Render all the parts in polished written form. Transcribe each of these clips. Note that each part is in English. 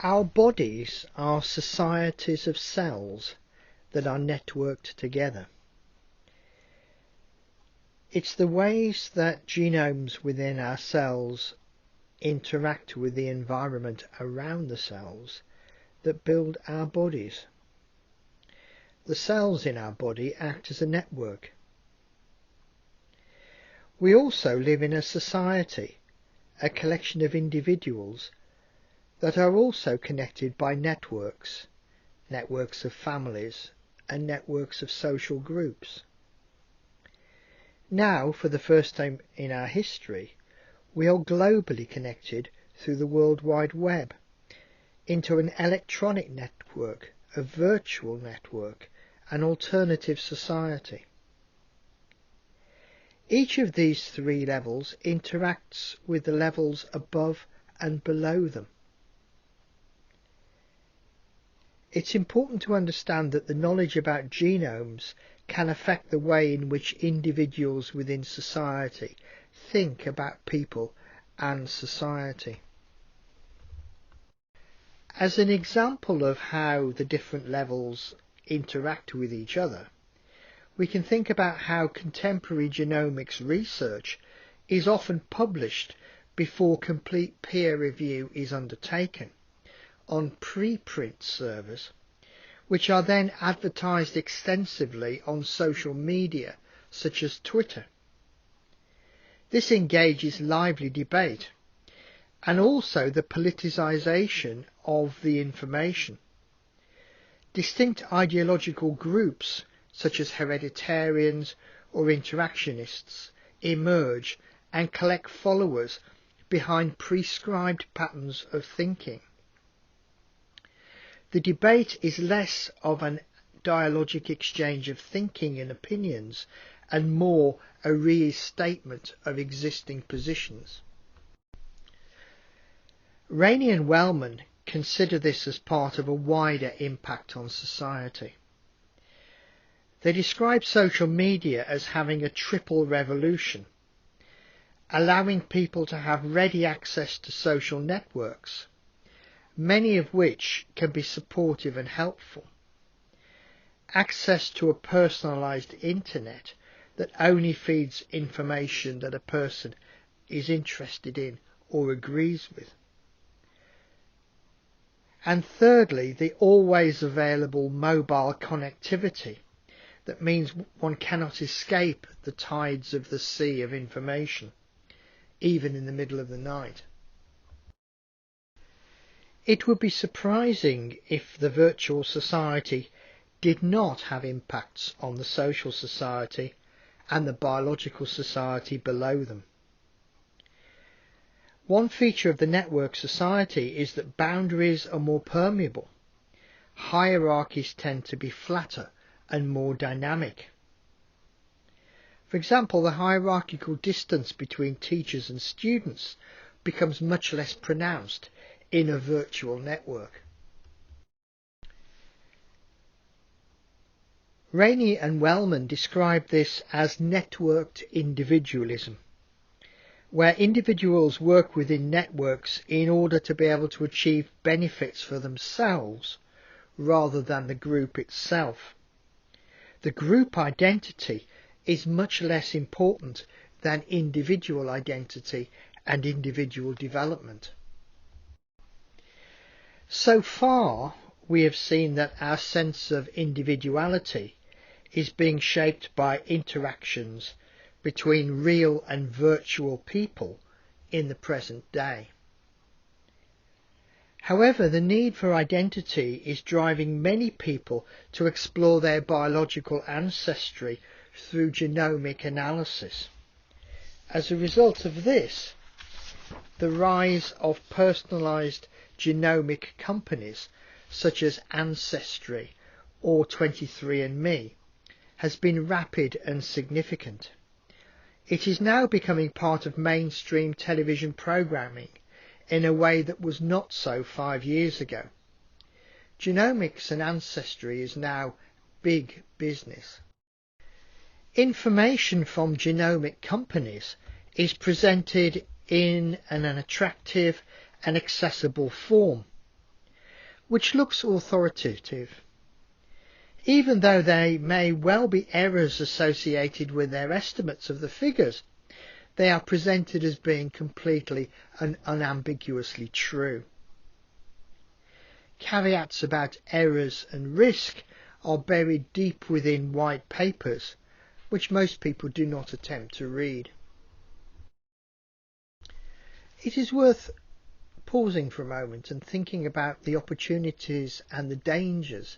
Our bodies are societies of cells that are networked together. It's the ways that genomes within our cells interact with the environment around the cells that build our bodies. The cells in our body act as a network. We also live in a society, a collection of individuals that are also connected by networks, networks of families and networks of social groups. Now, for the first time in our history, we are globally connected through the World Wide Web into an electronic network, a virtual network, an alternative society. Each of these three levels interacts with the levels above and below them. It's important to understand that the knowledge about genomes can affect the way in which individuals within society think about people and society. As an example of how the different levels interact with each other, we can think about how contemporary genomics research is often published before complete peer review is undertaken on preprint servers, which are then advertised extensively on social media such as Twitter. This engages lively debate and also the politicization of the information. Distinct ideological groups such as hereditarians or interactionists emerge and collect followers behind prescribed patterns of thinking. The debate is less of an dialogic exchange of thinking and opinions and more a restatement of existing positions. Rainey and Wellman consider this as part of a wider impact on society. They describe social media as having a triple revolution, allowing people to have ready access to social networks, many of which can be supportive and helpful, access to a personalised internet that only feeds information that a person is interested in or agrees with, and thirdly, the always available mobile connectivity that means one cannot escape the tides of the sea of information, even in the middle of the night. It would be surprising if the virtual society did not have impacts on the social society and the biological society below them. One feature of the network society is that boundaries are more permeable. Hierarchies tend to be flatter and more dynamic. For example, the hierarchical distance between teachers and students becomes much less pronounced in a virtual network. Rainey and Wellman describe this as networked individualism, where individuals work within networks in order to be able to achieve benefits for themselves rather than the group itself. The group identity is much less important than individual identity and individual development. So far, we have seen that our sense of individuality is being shaped by interactions between real and virtual people in the present day. However, the need for identity is driving many people to explore their biological ancestry through genomic analysis. As a result of this, the rise of personalised genomic companies such as Ancestry or 23andMe has been rapid and significant. It is now becoming part of mainstream television programming in a way that was not so 5 years ago. Genomics and Ancestry is now big business. Information from genomic companies is presented in an attractive and accessible form. which looks authoritative. Even though there may well be errors associated with their estimates of the figures, they are presented as being completely and unambiguously true. Caveats about errors and risk are buried deep within white papers, which most people do not attempt to read. It is worth pausing for a moment and thinking about the opportunities and the dangers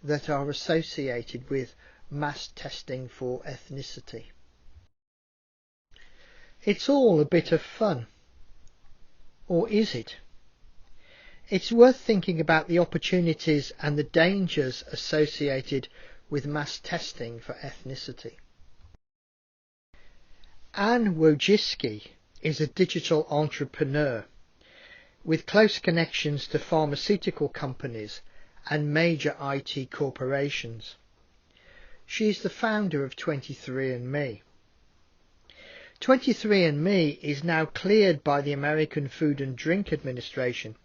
that are associated with mass testing for ethnicity. It's all a bit of fun. Or is it? It's worth thinking about the opportunities and the dangers associated with mass testing for ethnicity. Anne Wojcicki is a digital entrepreneur with close connections to pharmaceutical companies and major IT corporations. She is the founder of 23andMe. 23andMe is now cleared by the American Food and Drug Administration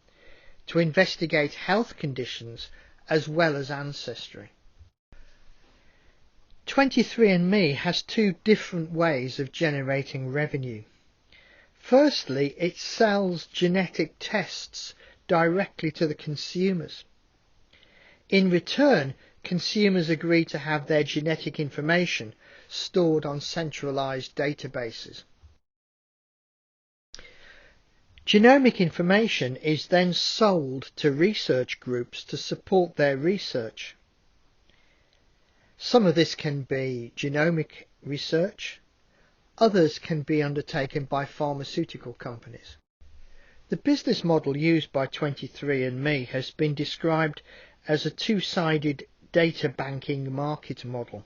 to investigate health conditions as well as ancestry. 23andMe has two different ways of generating revenue. Firstly, it sells genetic tests directly to the consumers. In return, consumers agree to have their genetic information stored on centralized databases. Genomic information is then sold to research groups to support their research. Some of this can be genomic research, others can be undertaken by pharmaceutical companies. The business model used by 23andMe has been described as a two-sided data banking market model.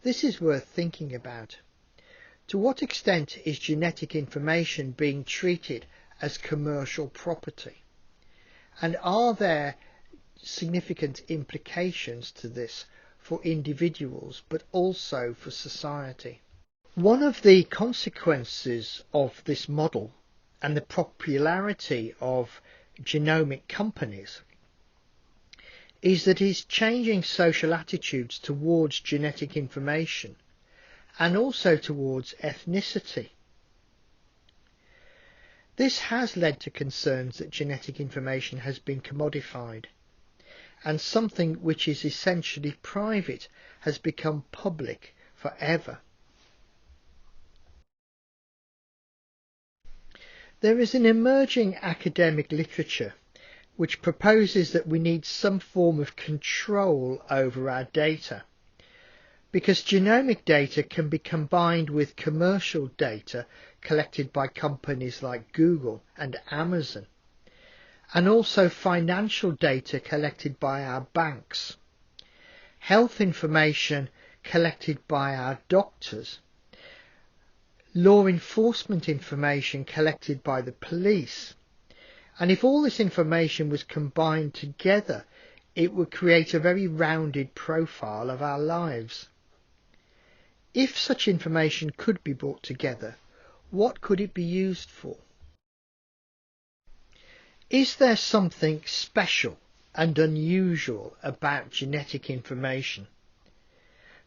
This is worth thinking about. To what extent is genetic information being treated as commercial property? And are there significant implications to this for individuals but also for society? One of the consequences of this model and the popularity of genomic companies is that it is changing social attitudes towards genetic information and also towards ethnicity. This has led to concerns that genetic information has been commodified, and something which is essentially private has become public forever. There is an emerging academic literature which proposes that we need some form of control over our data, because genomic data can be combined with commercial data collected by companies like Google and Amazon, and also financial data collected by our banks, health information collected by our doctors, law enforcement information collected by the police. And if all this information was combined together, it would create a very rounded profile of our lives. If such information could be brought together, what could it be used for? Is there something special and unusual about genetic information?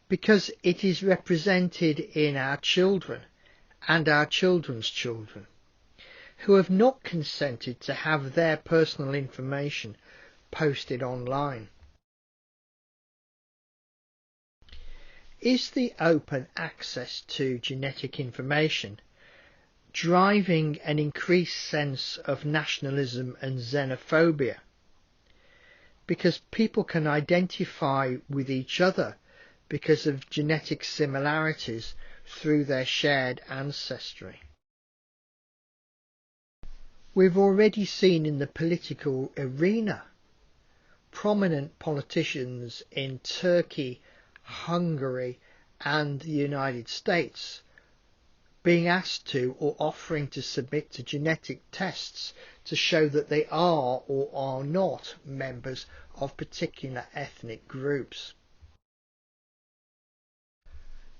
Because it is represented in our children and our children's children, who have not consented to have their personal information posted online. Is the open access to genetic information driving an increased sense of nationalism and xenophobia? Because people can identify with each other because of genetic similarities through their shared ancestry. We've already seen in the political arena prominent politicians in Turkey, Hungary and the United States being asked to or offering to submit to genetic tests to show that they are or are not members of particular ethnic groups.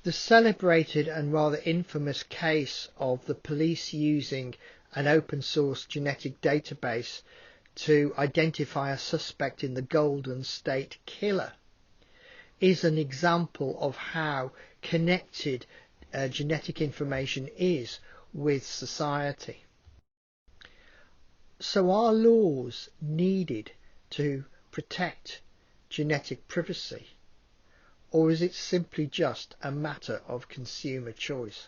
The celebrated and rather infamous case of the police using an open source genetic database to identify a suspect in the Golden State Killer is an example of how connected genetic information is with society. So are laws needed to protect genetic privacy, or is it simply just a matter of consumer choice?